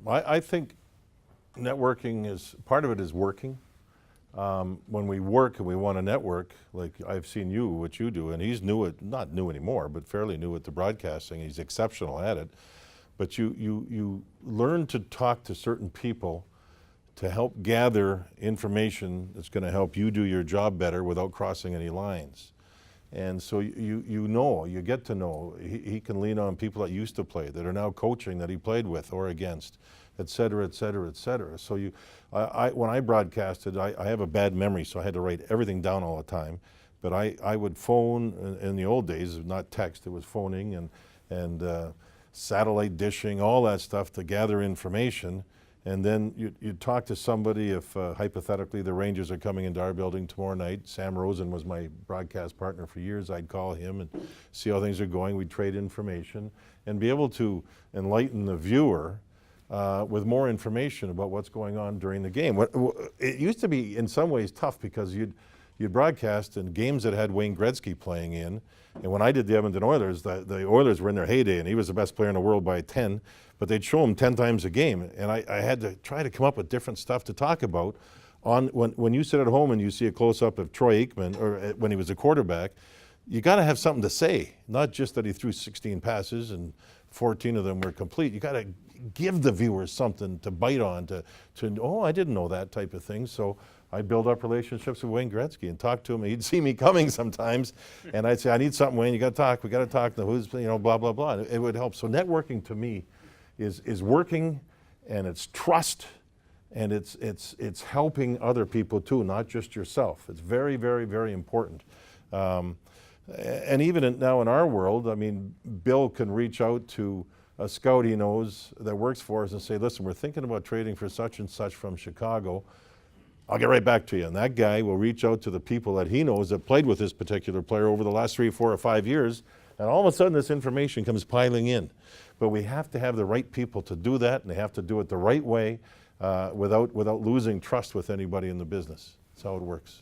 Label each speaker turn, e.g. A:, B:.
A: I think networking is, part of it is working. When we work and we want to network, like I've seen you, what you do, and he's new at, not new anymore, but fairly new at the broadcasting. He's exceptional at it. But you learn to talk to certain people to help gather information that's going to help you do your job better without crossing any lines. And so you get to know, he can lean on people that used to play, that are now coaching, that he played with or against, et cetera, et cetera, et cetera. So when I broadcasted, I have a bad memory, so I had to write everything down all the time. But I would phone, in the old days, not text, it was phoning and satellite dishing, all that stuff to gather information. And then you'd talk to somebody if hypothetically the Rangers are coming into our building tomorrow night. Sam Rosen was my broadcast partner for years. I'd call him and see how things are going. We'd trade information and be able to enlighten the viewer with more information about what's going on during the game. It used to be in some ways tough because you'd broadcast in games that had Wayne Gretzky playing in. And when I did the Edmonton Oilers, the Oilers were in their heyday and he was the best player in the world by 10, but they'd show him 10 times a game. And I had to try to come up with different stuff to talk about. When you sit at home and you see a close-up of Troy Aikman, or when he was a quarterback, you got to have something to say, not just that he threw 16 passes and 14 of them were complete. You got to give the viewers something to bite on, to oh, I didn't know that type of thing. So I build up relationships with Wayne Gretzky and talk to him. He'd see me coming sometimes, and I'd say, I need something, Wayne, you got to talk. We got to talk. Who's, blah, blah, blah. It would help. So networking to me is working, and it's trust, and it's helping other people too, not just yourself. It's very, very, very important. And even now in our world, I mean, Bill can reach out to a scout he knows that works for us and say, listen, we're thinking about trading for such and such from Chicago. I'll get right back to you. And that guy will reach out to the people that he knows that played with this particular player over the last 3, 4, or 5 years. And all of a sudden this information comes piling in. But we have to have the right people to do that, and they have to do it the right way without losing trust with anybody in the business. That's how it works.